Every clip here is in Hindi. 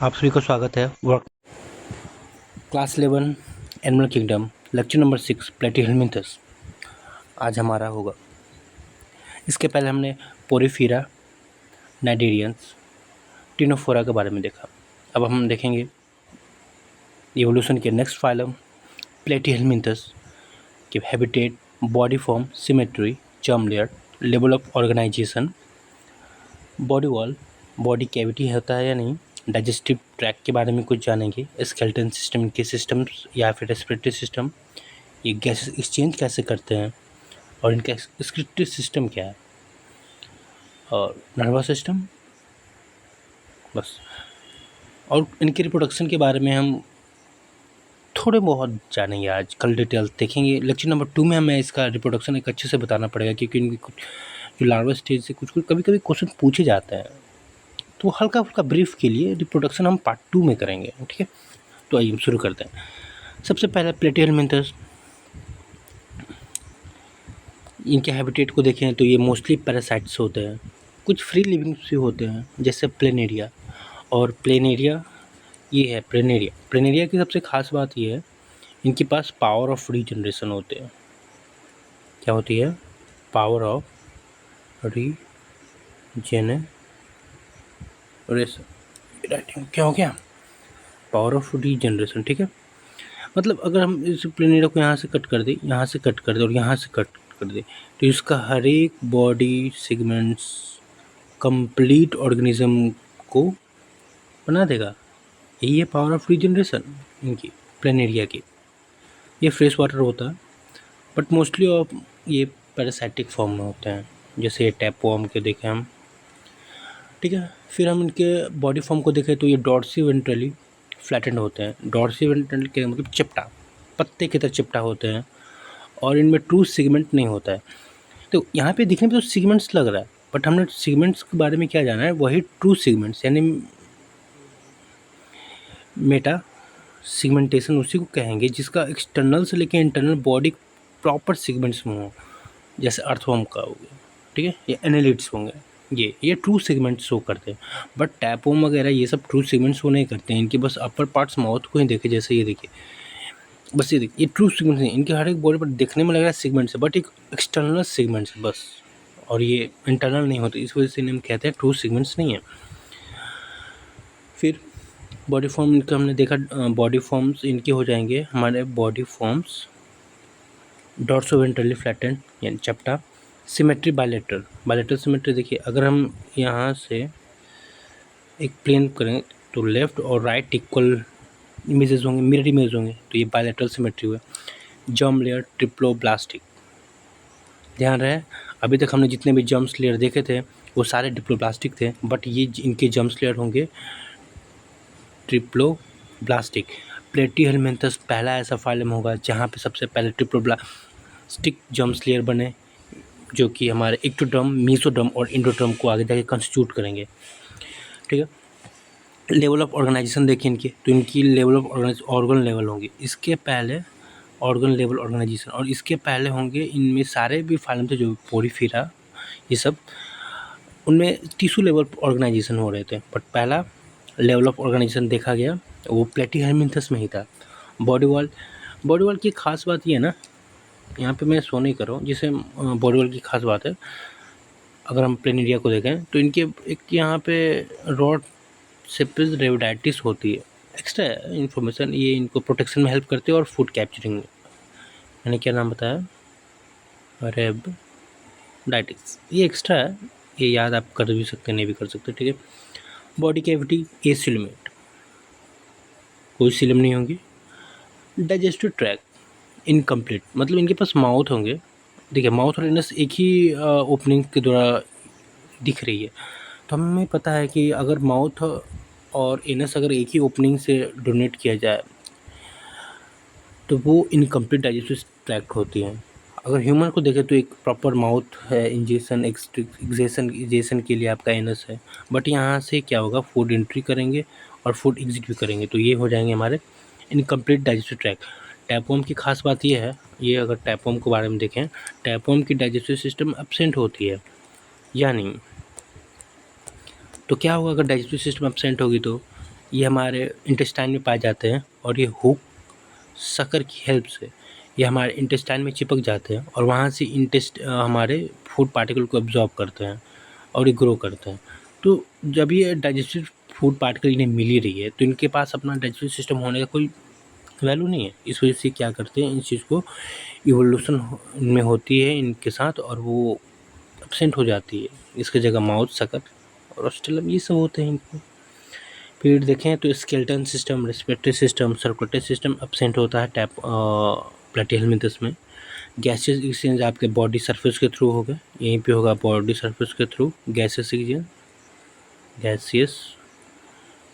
आप सभी का स्वागत है work class 11 animal kingdom lecture number 6 Platyhelminthes आज हमारा होगा। इसके पहले हमने पोरीफेरा, नाइडेरियंस, टिनोफोरा के बारे में देखा। अब हम देखेंगे इवोल्यूशन के नेक्स्ट फाइलम प्लेटीहेल्मिन्थस के habitat, body form, symmetry, germ layer, level of organization, body wall, body cavity होता है या नहीं, डाइजेस्टिव ट्रैक के बारे में कुछ जानेंगे, स्केलेटन सिस्टम के सिस्टम्स या फिर रेस्पिरेटरी सिस्टम, ये गैसेस एक्सचेंज कैसे करते हैं और इनका एक्सक्रीटरी सिस्टम क्या है, और नर्वस सिस्टम, बस। और इनके रिप्रोडक्शन के बारे में हम थोड़े बहुत जानेंगे, आज कल डिटेल देखेंगे। लेक्चर नंबर 2 में हमें इसका रिप्रोडक्शन एक अच्छे से बताना पड़ेगा, क्योंकि इनकी कुछ जो लार्वा स्टेज से कुछ कभी कभी क्वेश्चन पूछे जाते हैं, तो हल्का फुल्का ब्रीफ के लिए रिप्रोडक्शन हम पार्ट 2 में करेंगे, ठीक है। तो आइए हम शुरू करते हैं। सबसे पहले प्लेटीहेल्मिन्थस, इनके हैबिटेट को देखें तो ये मोस्टली पैरासाइट्स होते हैं, कुछ फ्री लिविंग्स भी होते हैं जैसे प्लेनेरिया। और प्लेनेरिया ये है प्लेनेरिया। प्लेनेरिया की सबसे खास बात ये है, इनके पास पावर ऑफ रीजनरेशन होते हैं। क्या होती है? Power of regeneration. क्या हो गया? पावर ऑफ रीजनरेशन, ठीक है। मतलब अगर हम इस प्लेनेरिया को यहाँ से कट कर दें, यहाँ से कट कर दें और यहाँ से कट कर दें, तो इसका हर एक बॉडी सेगमेंट्स कंप्लीट ऑर्गेनिज्म को बना देगा। यही है पावर ऑफ रीजनरेशन इनकी, प्लेनेरिया की। ये फ्रेश वाटर होता है, बट मोस्टली ऑफ ये पैरासाइटिक फॉर्म में होते हैं, जैसे ये टैपवर्म के देखें हम, ठीक है। फिर हम इनके बॉडी फॉर्म को देखें तो ये डॉर्सी वेंट्रली फ्लैटेंड होते हैं। डॉर्सी वेंट्रल के मतलब चिपटा, पत्ते की तरह चिपटा होते हैं, और इनमें ट्रू सेगमेंट नहीं होता है। तो यहाँ पे दिखने में तो सेगमेंट्स लग रहा है, बट हमने सेगमेंट्स के बारे में क्या जाना है, वही ट्रू सेगमेंट्स यानी मेटा सेगमेंटेशन उसी को कहेंगे, जिसका एक्सटर्नल से लेकर इंटरनल बॉडी प्रॉपर सेगमेंट्स में हो, जैसे अर्थवर्म का हो गया, ठीक है, या एनालिड्स होंगे, ये ट्रू सेगमेंट शो करते हैं। बट टैपवर्म वगैरह ये सब ट्रू सेगमेंट शो नहीं करते हैं, इनके बस अपर पार्ट्स माउथ को ही देखे, जैसे ये देखिए, बस ये देखिए, ये ट्रू सेगमेंट्स नहीं, इनके हर एक बॉडी पर देखने में लग रहा है सेगमेंट्स है, बट एक एक्सटर्नल सेगमेंट्स है बस, और ये इंटरनल नहीं होते, इस वजह से इन्हें हम कहते हैं ट्रू सेगमेंट्स नहीं है। फिर बॉडी फॉर्म इनका हमने देखा, बॉडी फॉर्म्स इनके हो जाएंगे हमारे बॉडी फॉर्म्स डॉर्सोवेंट्रली फ्लैटेंड यानी चपटा, सिमेट्री बायलेटरल, बायलेटरल सिमेट्री देखिए, अगर हम यहाँ से एक प्लेन करें तो लेफ़्ट और राइट इक्वल इमेजेस होंगे, मिरर इमेज होंगे, तो ये बायलेटरल सिमेट्री हुआ। जर्म लेयर ट्रिप्लोब्लास्टिक, ध्यान रहे अभी तक हमने जितने भी जर्म्स लेयर देखे थे वो सारे डिप्लोब्लास्टिक थे, बट ये इनके जर्म्स लेयर होंगे ट्रिप्लोब्लास्टिक। प्लेटीहेल्मिन्थस पहला ऐसा फाइलम होगा जहाँ पे सबसे पहले ट्रिप्लोब्लास्टिक जर्म्स लेयर बने, जो कि हमारे एक्टोडर्म, मेसोडर्म और एंडोडर्म को आगे जाके कंस्टिट्यूट करेंगे, ठीक है। लेवल ऑफ ऑर्गेनाइजेशन देखिए इनके, तो इनकी लेवल ऑफ ऑर्गन लेवल होंगे, इसके पहले ऑर्गन लेवल ऑर्गेनाइजेशन, और इसके पहले होंगे इनमें सारे भी फाइलम थे जो पोरीफेरा ये सब, उनमें टिश्यू लेवल ऑर्गेनाइजेशन हो रहे थे, बट पहला लेवल ऑफ ऑर्गेनाइजेशन देखा गया वो प्लेटीहेल्मिन्थस में ही था। बॉडी वॉल, बॉडी वॉल की खास बात ये है ना, यहाँ पे मैं शो नहीं कर रहा हूँ, जिसे बॉडी वॉल की खास बात है, अगर हम प्लेनेरिया को देखें तो इनके एक यहाँ पे रॉड सेपिस रेविडाइटिस होती है, एक्स्ट्रा इन्फॉर्मेशन, ये इनको प्रोटेक्शन में हेल्प करते हैं और फूड कैप्चरिंग में। मैंने क्या नाम बताया? रेविडाइटिस, ये एक्स्ट्रा है, ये याद आप कर भी सकते नहीं भी कर सकते, ठीक है। बॉडी कैविटी एसिलमेट, कोई सिलम नहीं होंगी। डाइजेस्टिव ट्रैक इनकम्प्लीट, मतलब इनके पास माउथ होंगे, देखिए माउथ और एनस एक ही ओपनिंग के द्वारा दिख रही है, तो हमें पता है कि अगर माउथ और एनस अगर एक ही ओपनिंग से डोनेट किया जाए तो वो इनकम्प्लीट डाइजेस्टिव ट्रैक्ट होती हैं। अगर ह्यूमन को देखें तो एक प्रॉपर माउथ है, इंजेक्शन एक्सजेशन के लिए आपका एनस है, बट यहाँ से क्या होगा, फूड एंट्री करेंगे और फूड एग्जिट भी करेंगे, तो ये हो जाएंगे हमारे इनकम्प्लीट डाइजेस्टिव ट्रैक्ट। टैपवर्म की खास बात ये है, ये अगर टैपवर्म के बारे में देखें, टैपवर्म की डाइजेस्टिव सिस्टम एब्सेंट होती है, यानी तो क्या होगा अगर डाइजेस्टिव सिस्टम एब्सेंट होगी, तो ये हमारे इंटेस्टाइन में पाए जाते हैं और ये हुक सकर की हेल्प से ये हमारे इंटेस्टाइन में चिपक जाते हैं और वहाँ से हमारे फूड पार्टिकल को एब्जॉर्ब करते हैं और ये ग्रो करते हैं। तो जब ये डाइजेस्टिव फूड पार्टिकल इन्हें मिल ही रही है तो इनके पास अपना डाइजेस्टिव सिस्टम होने का कोई वैल्यू नहीं है। इस वजह से क्या करते हैं, इस चीज़ को इवोल्यूशन में होती है इनके साथ और वो एब्सेंट हो जाती है। इसकी जगह माउथ, सकर और ऑस्ट्रेलम ये सब होते हैं इनको। फिर देखें तो skeleton system, respiratory system, circulatory system absent होता है प्लैटिहेलमिंथस में। गैसेस एक्सचेंज आपके बॉडी सरफेस के थ्रू होगा, यहीं पे होगा बॉडी सरफेस के through gases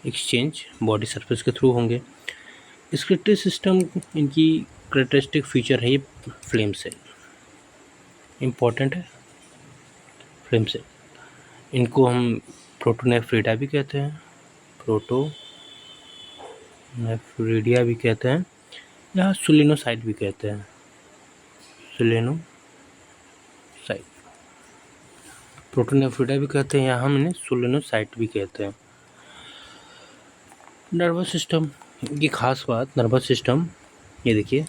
exchange body surface के थ्रू होंगे। स्क्रिप्टरी सिस्टम इनकी करेक्टरिस्टिक फीचर है ये फ्लेम सेल, इम्पॉर्टेंट है फ्लेम सेल। इनको हम प्रोटोनेफ्रिडा भी कहते हैं, प्रोटोनेफ्रिडिया भी कहते हैं या सोलेनोसाइट भी कहते हैं, सोलेनोसाइट। प्रोटोनेफ्रिडा भी कहते हैं या हम इन्हें सोलेनोसाइट भी कहते हैं। नर्वस सिस्टम की खास बात, नर्वस सिस्टम ये देखिए,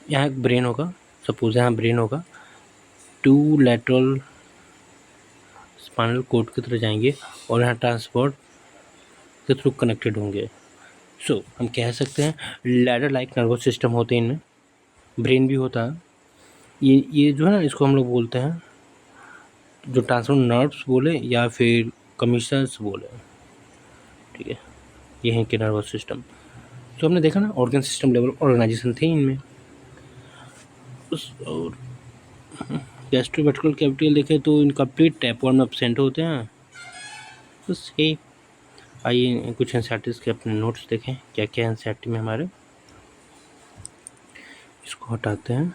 यहाँ एक ब्रेन होगा, सपोज यहाँ ब्रेन होगा, 2 लैटरल स्पाइनल कोड की तरह जाएंगे और यहाँ ट्रांसपोर्ट के थ्रू कनेक्टेड होंगे। सो हम कह सकते हैं लैडर लाइक नर्वस सिस्टम होते हैं, इनमें ब्रेन भी होता है। ये जो है ना, इसको हम लोग बोलते हैं जो ट्रांसपोर्ट नर्व्स बोले या फिर कमीशनर्स बोले, ठीक है, ये है कि नर्वस सिस्टम। तो हमने देखा ना ऑर्गन सिस्टम लेवल ऑर्गेनाइजेशन थे इनमें। और गैस्ट्रोवेस्कुलर कैविटी देखें तो इनकम्प्लीट टाइप 1 में एब्सेंट होते हैं। बस यही। आइए कुछ एनसीईआरटी के अपने नोट्स देखें क्या क्या एनसीईआरटी में हमारे। इसको हटाते हैं।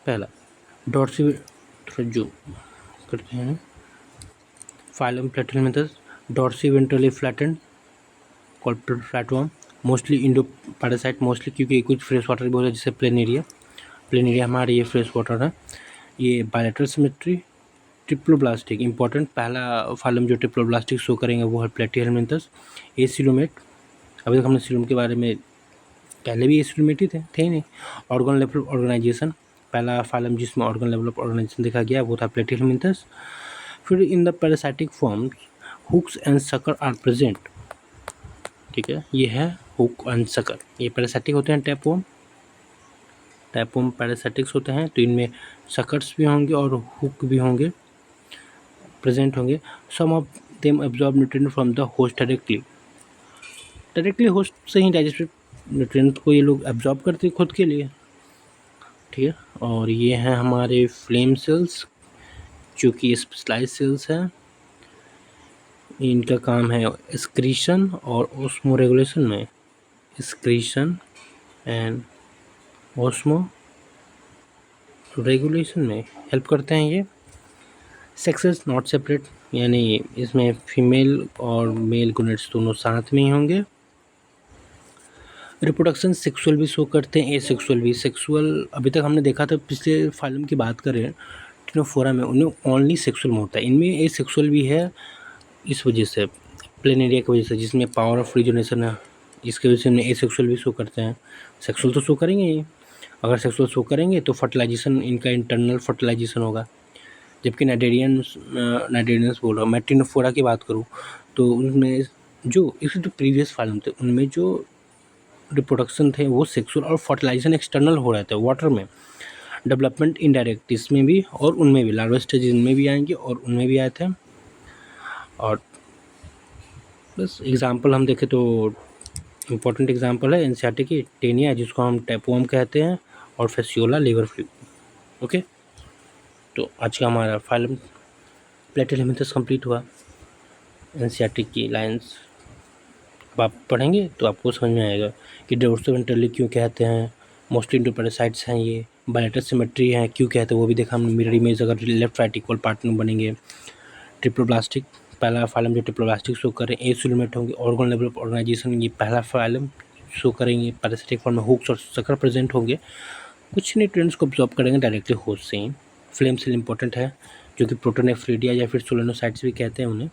पहला डॉर्सी जो करते हैं, phylum platyhelminthes, dorsiventrally flattened called flatworm, mostly endoparasite, mostly क्योंकि कुछ फ्रेश वाटर भी होता है जैसे प्लेनेरिया हमारे ये फ्रेश वाटर है। ये बायलेटरल सिमेट्री, ट्रिप्लोब्लास्टिक इंपॉर्टेंट, पहला फाइलम जो ट्रिप्लोब्लास्टिक शो करेंगे वो है प्लैटिहेलमिंथस। एसिलोमेट, अभी तक हमने सिलोम के बारे में, पहले भी एसिलोमेट ही थे ही नहीं। ऑर्गन लेवल ऑर्गेनाइजेशन, पहला फाइलम जिसमें ऑर्गन लेवल ऑफ ऑर्गेनाइजेशन देखा गया वो था प्लैटिहेलमिंथस। फिर in the parasitic forms hooks and sucker are present, ठीक है, ये है हुक एंड सकर, ये पैरासाइटिक होते हैं, टैपवर्म पैरासाइटिक्स होते हैं। तो इनमें सकर्स भी होंगे और हुक भी होंगे, प्रेजेंट होंगे। Some of them absorb nutrient from the host directly host से ही डाइजेस्टिव न्यूट्रिएंट को ये लोग एब्जॉर्ब करते हैं खुद के लिए, ठीक है। और ये हैं हमारे फ्लेम सेल्स जो कि स्पेशलाइज्ड सेल्स हैं। इनका काम है एक्सक्रीशन और ऑस्मो रेगुलेशन में, एक्सक्रीशन एंड ऑस्मो रेगुलेशन में हेल्प करते हैं ये। सेक्सेस नॉट सेपरेट, यानी इसमें फीमेल और मेल गोनेड्स दोनों साथ में ही होंगे। रिप्रोडक्शन सेक्सुअल भी शो करते हैं, एसेक्सुअल भी। सेक्सुअल अभी तक हमने देखा था, पिछले फाइलम की बात करें टिनोफोरा में उन्हें ओनली सेक्सुअल में होता है, इनमें एसेक्सुअल भी है इस वजह से, प्लेनेरिया की वजह से, जिसमें पावर ऑफ रिजोनेशन है, इसकी वजह से इन्हें एसेक्सुअल भी शो करते हैं। सेक्सुअल तो शो करेंगे ही, अगर सेक्सुअल शो करेंगे तो फर्टिलाइजेशन इनका इंटरनल फर्टिलाइजेशन होगा। जबकि नाइडेरियंस बोल रहा हूँ मैं, टिनोफोरा की बात करूँ तो उनमें जो इसके जो प्रीवियस फाइलम थे उनमें जो रिप्रोडक्शन थे वो सेक्सुअल और फर्टिलाइजेशन एक्सटर्नल हो रहे थे वाटर में। डेवलपमेंट इनडायरेक्ट इसमें भी और उनमें भी, लार्वा स्टेज इनमें भी आएंगे और उनमें भी आए थे। और बस एग्जांपल हम देखें तो इम्पोर्टेंट एग्जांपल है एनसीईआरटी की टेनिया, जिसको हम टैपवर्म कहते हैं, और फेसियोला लिवर फ्लूइड। ओके, तो आज का हमारा फाइलम प्लैटिहेलमिंथस कंप्लीट हुआ। एनसीईआरटी की लाइंस अब आप पढ़ेंगे तो आपको समझ में आएगा कि डोर्सोवेंट्रली क्यों कहते हैं, मोस्टली इंडो पैरासाइट्स हैं, ये बायलेटरल सिमेट्री है क्यों कहते हैं वो भी देखा हमने, मिरर इमेज अगर लेफ्ट राइट इक्वल पार्टनर बनेंगे। ट्रिप्लोब्लास्टिक, पहला फाइलम जो ट्रिप्लोब्लास्टिक शो करें, एसिलोमेट होंगे। ऑर्गन लेवल ऑफ ऑर्गेनाइजेशन, ये पहला फाइलम शो करेंगे। पैरासिटिक फॉर्म में हुक्स और सकर प्रेजेंट होंगे, कुछ न्यूट्रिएंट्स को अब्जॉर्ब करेंगे डायरेक्टली होस्ट से ही। फ्लेम सेल इंपॉर्टेंट है जो कि प्रोटोनेफ्रिडिया या फिर सोलेनोसाइट्स भी कहते हैं उन्हें।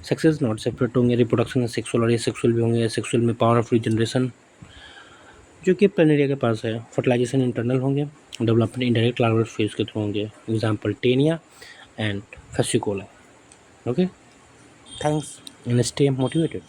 सेक्सेस नॉट सेपरेट होंगे, रिप्रोडक्शन सेक्सुअल और एसेक्सुअल भी होंगे। सेक्सुअल में पावर ऑफ रिजनरेशन जो कि प्लेनेरिया के पास है। फर्टिलाइजेशन इंटरनल होंगे, डेवलपमेंट इंडायरेक्ट लार्वल फेज के थ्रू होंगे। Example taenia and fasciola. Okay, thanks and stay motivated.